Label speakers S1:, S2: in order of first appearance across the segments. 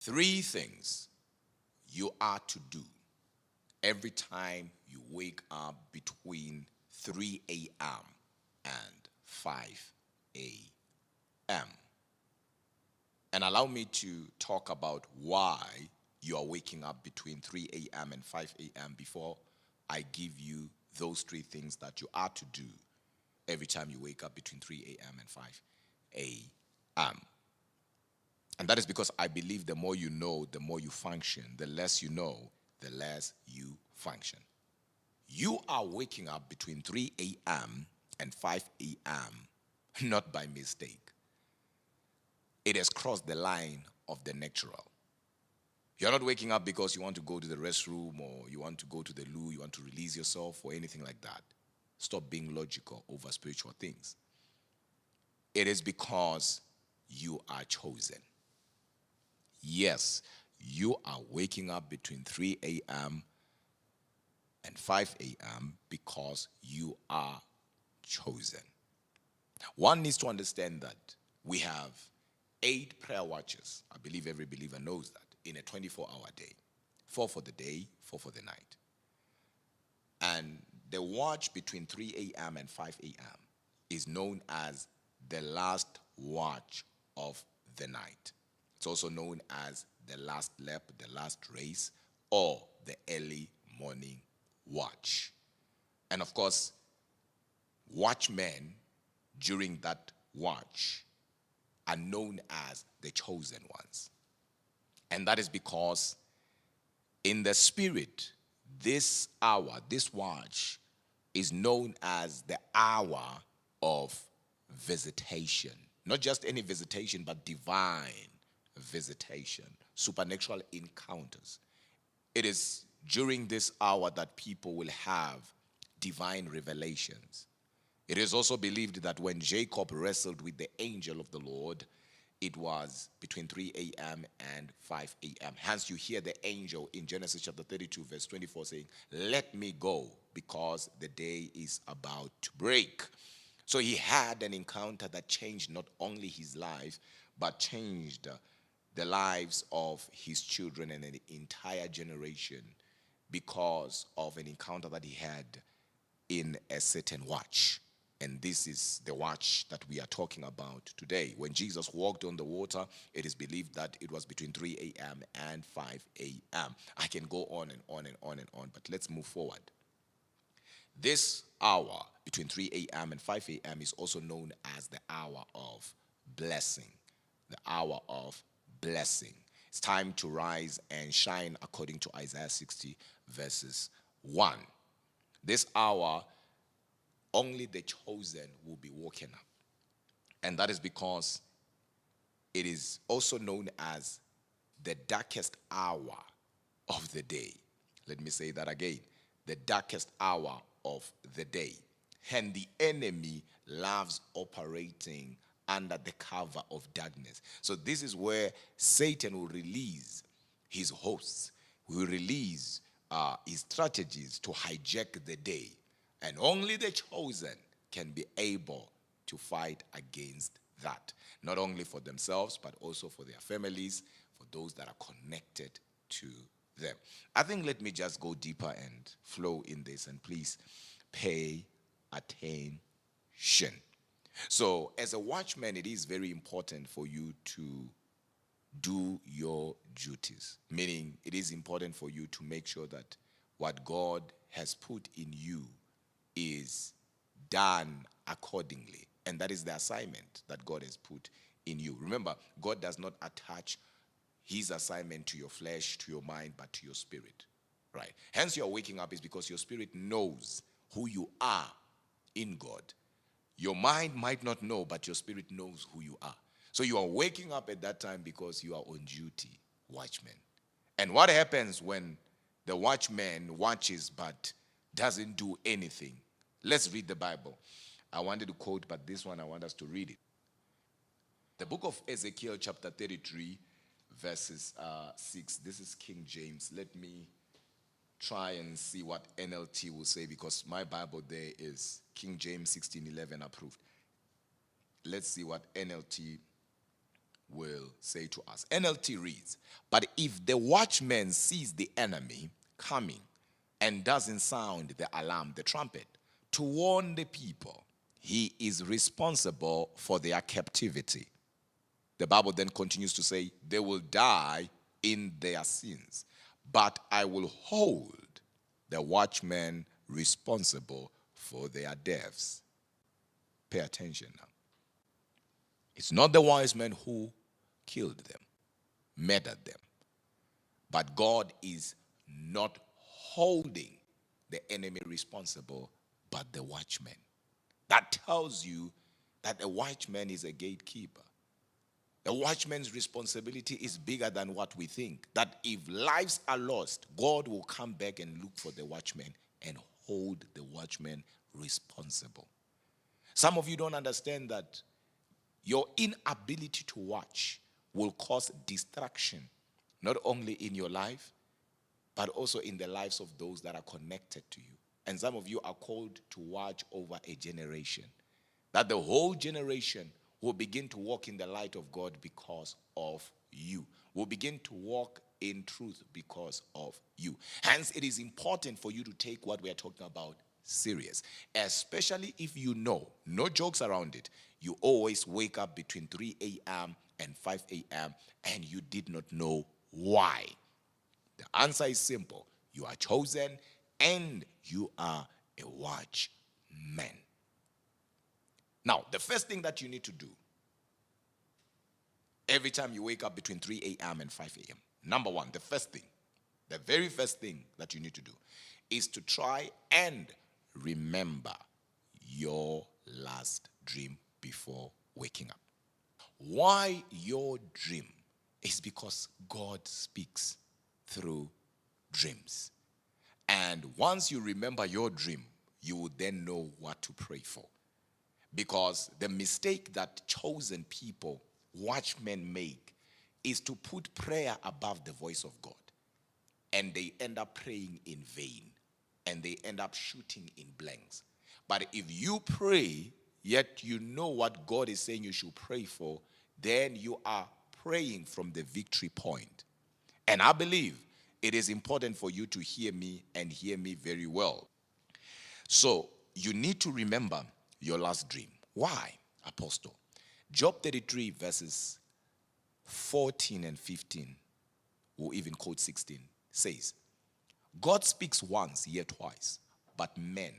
S1: Three things you are to do every time you wake up between 3 a.m. and 5 a.m. And allow me to talk about why you are waking up between 3 a.m. and 5 a.m. before I give you those three things that you are to do every time you wake up between 3 a.m. and 5 a.m. And that is because I believe the more you know, the more you function. The less you know, the less you function. You are waking up between 3 a.m. and 5 a.m. not by mistake. It has crossed the line of the natural. You're not waking up because you want to go to the restroom or you want to go to the loo, you want to release yourself or anything like that. Stop being logical over spiritual things. It is because you are chosen. Yes, you are waking up between 3 a.m. and 5 a.m. because you are chosen. One needs to understand that we have 8 prayer watches. I believe every believer knows that in a 24-hour day. 4 for the day, 4 for the night. And the watch between 3 a.m. and 5 a.m. is known as the last watch of the night. It's also known as the last lap, the last race, or the early morning watch. And of course, watchmen during that watch are known as the chosen ones. And that is because in the spirit, this hour, this watch, is known as the hour of visitation. Not just any visitation, but divine visitation, supernatural encounters. It is during this hour that people will have divine revelations. It is also believed that when Jacob wrestled with the angel of the Lord, it was between 3 a.m. and 5 a.m. Hence, you hear the angel in Genesis chapter 32, verse 24 saying, "Let me go because the day is about to break." So he had an encounter that changed not only his life, but changed the lives of his children and an entire generation because of an encounter that he had in a certain watch. And this is the watch that we are talking about today. When Jesus walked on the water, it is believed that it was between 3 a.m. and 5 a.m. I can go on and on and on and on, but let's move forward. This hour between 3 a.m. and 5 a.m. is also known as the hour of blessing. The hour of blessing. It's time to rise and shine according to Isaiah 60 verses 1. This hour, only the chosen will be woken up. And that is because it is also known as the darkest hour of the day. Let me say that again. The darkest hour of the day. And the enemy loves operating under the cover of darkness. So this is where Satan will release his hosts, will release his strategies to hijack the day. And only the chosen can be able to fight against that. Not only for themselves, but also for their families, for those that are connected to them. I think let me just go deeper and flow in this, and please pay attention. So, as a watchman, it is very important for you to do your duties, meaning it is important for you to make sure that what God has put in you is done accordingly. And that is the assignment that God has put in you. Remember, God does not attach his assignment to your flesh, to your mind, but to your spirit. Right? Hence, your waking up is because your spirit knows who you are in God. Your mind might not know, but your spirit knows who you are. So you are waking up at that time because you are on duty, watchman. And what happens when the watchman watches but doesn't do anything? Let's read the Bible. I wanted to quote, but this one I want us to read it. The book of Ezekiel, chapter 33, verses 6. This is King James. Let me try and see what NLT will say, because my Bible there is King James 16:11 approved. Let's see what NLT will say to us. NLT reads, but if the watchman sees the enemy coming and doesn't sound the alarm, the trumpet, to warn the people, he is responsible for their captivity. The Bible then continues to say, they will die in their sins, but I will hold the watchman responsible for their deaths. Pay attention now. It's not the wise men who killed them, murdered them, but God is not holding the enemy responsible, but the watchman. That tells you that the watchman is a gatekeeper. The watchman's responsibility is bigger than what we think. That if lives are lost, God will come back and look for the watchman and hold the watchman responsible. Some of you don't understand that your inability to watch will cause distraction, not only in your life, but also in the lives of those that are connected to you. And some of you are called to watch over a generation. That the whole generation will begin to walk in the light of God because of you. Will begin to walk in truth because of you. Hence, it is important for you to take what we are talking about serious. Especially if you know, no jokes around it, you always wake up between 3 a.m. and 5 a.m. and you did not know why. The answer is simple. You are chosen and you are a watchman. Now, the first thing that you need to do every time you wake up between 3 a.m. and 5 a.m., number one, the very first thing that you need to do is to try and remember your last dream before waking up. Why your dream? Is because God speaks through dreams. And once you remember your dream, you will then know what to pray for. Because the mistake that chosen people, watchmen, make is to put prayer above the voice of God. And they end up praying in vain. And they end up shooting in blanks. But if you pray, yet you know what God is saying you should pray for, then you are praying from the victory point. And I believe it is important for you to hear me and hear me very well. So you need to remember your last dream. Why, Apostle? Job 33 verses 14 and 15, or even quote 16, says, God speaks once, yet twice, but men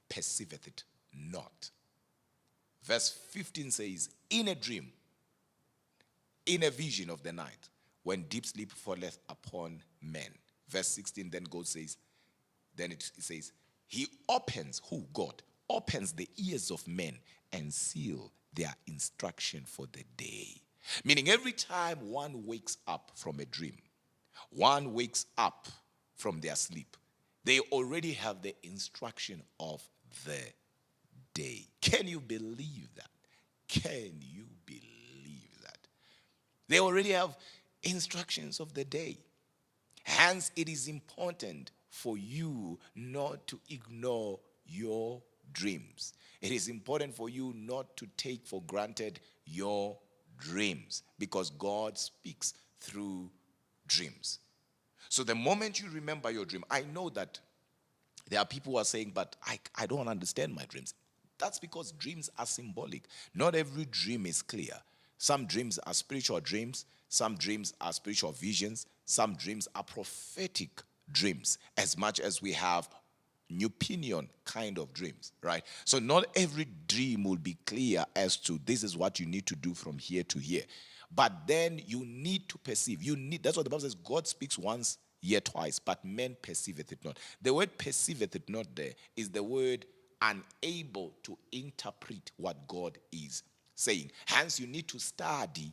S1: perceiveth it not. Verse 15 says, in a dream, in a vision of the night, when deep sleep falleth upon men. Verse 16 then God says, then it says, he opens, who? God, opens the ears of men and seal their instruction for the day. Meaning every time one wakes up from a dream, one wakes up from their sleep, they already have the instruction of the day. Can you believe that? Can you believe that? They already have instructions of the day. Hence, it is important for you not to ignore your dreams. It is important for you not to take for granted your dreams, because God speaks through dreams. So the moment you remember your dream, I know that there are people who are saying, but I don't understand my dreams. That's because dreams are symbolic. Not every dream is clear. Some dreams are spiritual dreams. Some dreams are spiritual visions. Some dreams are prophetic dreams, as much as we have new opinion kind of dreams, right? So not every dream will be clear as to this is what you need to do from here to here. But then you need to perceive. That's what the Bible says, God speaks once, yet twice, but men perceiveth it not. The word perceiveth it not there is the word unable to interpret what God is saying. Hence, you need to study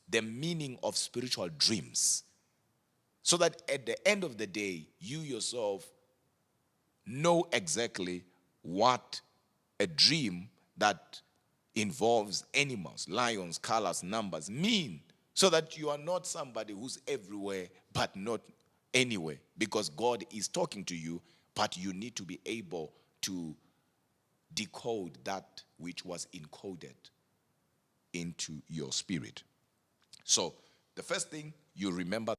S1: the meaning of spiritual dreams, so that at the end of the day, you yourself know exactly what a dream that involves animals, lions, colors, numbers mean, so that you are not somebody who's everywhere but not anywhere, because God is talking to you, but you need to be able to decode that which was encoded into your spirit. So the first thing you remember